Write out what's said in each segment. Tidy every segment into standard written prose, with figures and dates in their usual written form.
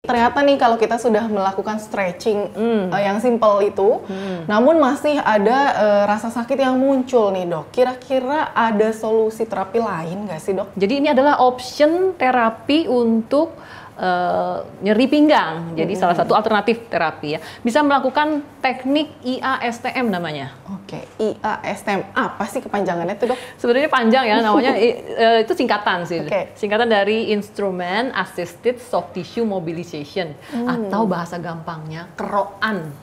Ternyata nih kalau kita sudah melakukan stretching yang simple itu, namun masih ada rasa sakit yang muncul nih dok. Kira-kira ada solusi terapi lain nggak sih dok? Jadi ini adalah option terapi untuk nyeri pinggang. Jadi salah satu alternatif terapi ya. Bisa melakukan teknik IASTM namanya. Oke, IASTM apa sih kepanjangannya tuh dok? Sebenarnya panjang ya namanya, itu singkatan sih. Oke. Singkatan dari Instrument Assisted Soft Tissue Mobilization atau bahasa gampangnya kerokan.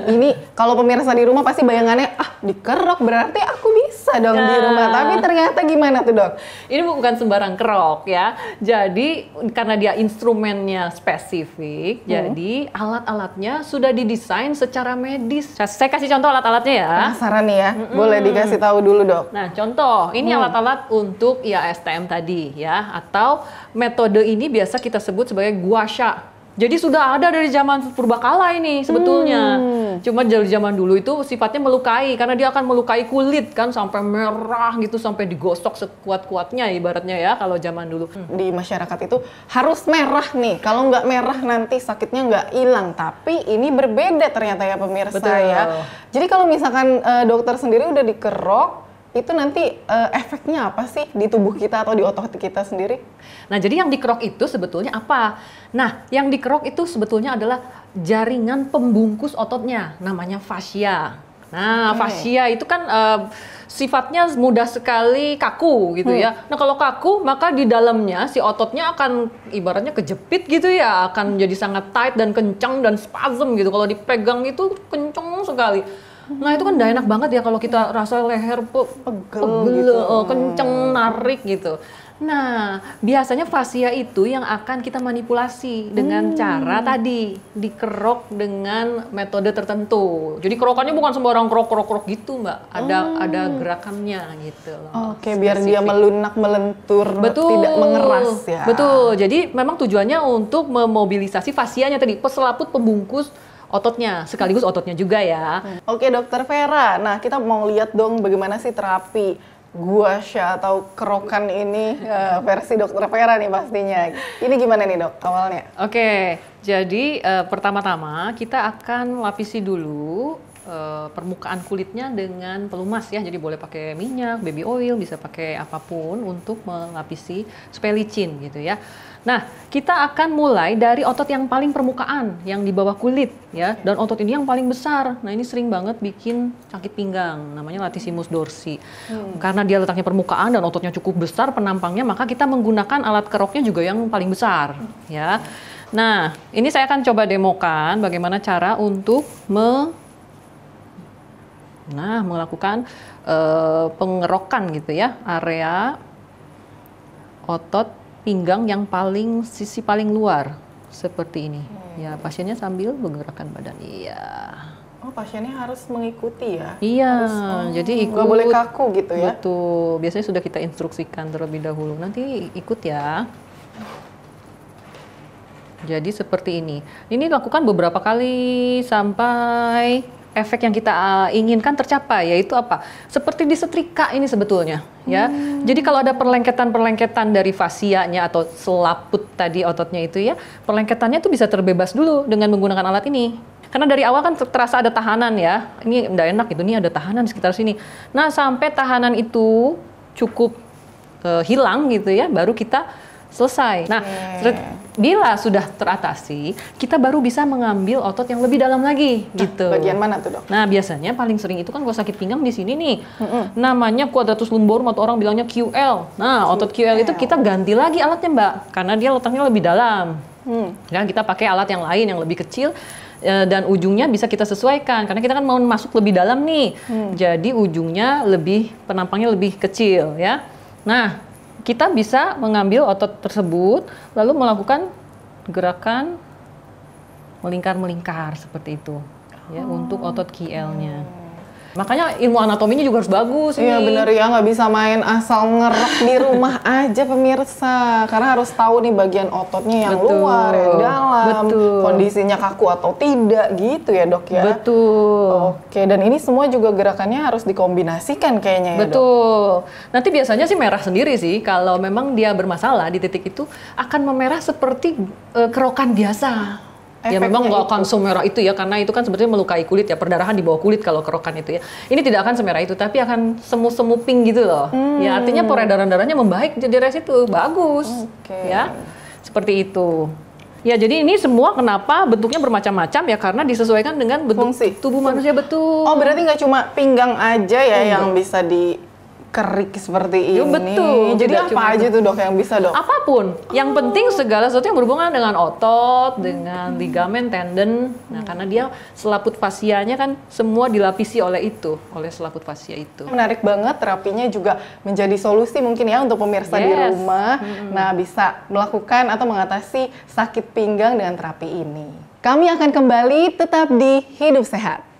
Ini kalau pemirsa di rumah pasti bayangannya dikerok berarti aku bisa dong di rumah. Tapi ternyata gimana tuh dok? Ini bukan sembarang kerok ya. Jadi karena dia instrumennya spesifik, jadi alat-alatnya sudah didesain secara medis. Saya kasih contoh alat-alatnya ya. Penasaran nih ya, boleh dikasih tahu dulu dok. Nah contoh, ini alat-alat untuk IASTM tadi ya. Atau metode ini biasa kita sebut sebagai gua sha. Jadi sudah ada dari zaman purbakala ini sebetulnya. Cuma dari zaman dulu itu sifatnya melukai karena dia akan melukai kulit kan sampai merah gitu, sampai digosok sekuat-kuatnya ibaratnya ya kalau zaman dulu. Di masyarakat itu harus merah nih. Kalau nggak merah nanti sakitnya nggak hilang. Tapi ini berbeda ternyata ya pemirsa. Betul. Ya. Jadi kalau misalkan dokter sendiri udah dikerok, itu nanti efeknya apa sih di tubuh kita atau di otot kita sendiri? Nah, jadi yang dikerok itu sebetulnya apa? Nah, yang dikerok itu sebetulnya adalah jaringan pembungkus ototnya, namanya fascia. Nah, fascia itu kan sifatnya mudah sekali kaku gitu ya. Nah, kalau kaku maka di dalamnya si ototnya akan ibaratnya kejepit gitu ya, akan jadi sangat tight dan kencang dan spasm gitu. Kalau dipegang itu kencang sekali. Nah itu kan gak enak banget ya kalau kita rasa leher pegel gitu, kenceng, narik gitu. Nah biasanya fascia itu yang akan kita manipulasi dengan cara tadi dikerok dengan metode tertentu. Jadi kerokannya bukan sembarang kerok gitu mbak, ada gerakannya gitu loh. Oke, biar dia melunak, melentur, tidak mengeras ya. Betul, jadi memang tujuannya untuk memobilisasi fascianya tadi, peselaput pembungkus ototnya, sekaligus ototnya juga ya. Oke dokter Vera, nah kita mau lihat dong bagaimana sih terapi gua sha atau kerokan ini versi dokter Vera nih pastinya. Ini gimana nih dok awalnya? Oke, jadi pertama-tama kita akan lapisi dulu permukaan kulitnya dengan pelumas ya. Jadi boleh pakai minyak, baby oil, bisa pakai apapun untuk melapisi supaya licin gitu ya. Nah, kita akan mulai dari otot yang paling permukaan, yang di bawah kulit ya. Dan otot ini yang paling besar. Nah, ini sering banget bikin sakit pinggang, namanya latissimus dorsi. Karena dia letaknya permukaan dan ototnya cukup besar penampangnya, maka kita menggunakan alat keroknya juga yang paling besar ya. Nah, ini saya akan coba demokan bagaimana cara untuk melakukan pengerokan gitu ya, area otot pinggang yang sisi paling luar seperti ini. Ya, pasiennya sambil menggerakkan badan. Iya. Oh, pasiennya harus mengikuti ya? Iya, jadi ikut. Nggak boleh kaku gitu ya? Betul. Biasanya sudah kita instruksikan terlebih dahulu. Nanti ikut ya. Jadi seperti ini. Ini lakukan beberapa kali sampai efek yang kita inginkan tercapai, yaitu apa? Seperti disetrika ini sebetulnya, ya. Jadi kalau ada perlengketan-perlengketan dari fascianya atau selaput tadi ototnya itu ya, perlengketannya itu bisa terbebas dulu dengan menggunakan alat ini. Karena dari awal kan terasa ada tahanan ya, ini nggak enak gitu, ini ada tahanan di sekitar sini. Nah sampai tahanan itu cukup hilang gitu ya, baru kita selesai. Nah, bila sudah teratasi, kita baru bisa mengambil otot yang lebih dalam lagi, gitu. Bagian mana tuh dok? Nah, biasanya paling sering itu kan kalau sakit pinggang di sini nih, namanya quadratus lumborum atau orang bilangnya QL. Nah, otot QL itu kita ganti lagi alatnya mbak, karena dia letaknya lebih dalam. Dan kita pakai alat yang lain yang lebih kecil. Dan ujungnya bisa kita sesuaikan karena kita kan mau masuk lebih dalam nih, jadi ujungnya penampangnya lebih kecil ya. Nah, kita bisa mengambil otot tersebut lalu melakukan gerakan melingkar-melingkar seperti itu ya untuk otot QL-nya. Makanya ilmu anatominya juga harus bagus. Iya bener ya, nggak bisa main asal ngerok di rumah aja pemirsa. Karena harus tahu nih bagian ototnya yang luar, yang dalam, kondisinya kaku atau tidak gitu ya dok ya. Betul. Oke, dan ini semua juga gerakannya harus dikombinasikan kayaknya ya dok. Betul. Nanti biasanya sih merah sendiri sih, kalau memang dia bermasalah di titik itu akan memerah seperti kerokan biasa. Ya memang nggak akan semerah itu ya, karena itu kan sebetulnya melukai kulit ya, perdarahan di bawah kulit kalau kerokan itu ya. Ini tidak akan semerah itu, tapi akan semu-semu pink gitu loh. Ya artinya peredaran darahnya membaik di daerah situ, bagus. Ya, seperti itu. Ya jadi ini semua kenapa bentuknya bermacam-macam ya, karena disesuaikan dengan bentuk tubuh manusia, betul. Oh berarti nggak cuma pinggang aja ya yang bisa kerik seperti ini. Betul. Jadi apa aja tuh dok yang bisa dok? Apapun. Yang penting segala sesuatu yang berhubungan dengan otot, dengan ligamen, tendon. Nah karena dia selaput fasianya kan semua dilapisi oleh itu, oleh selaput fasia itu. Menarik banget, terapinya juga menjadi solusi mungkin ya untuk pemirsa di rumah. Nah bisa melakukan atau mengatasi sakit pinggang dengan terapi ini. Kami akan kembali tetap di Hidup Sehat.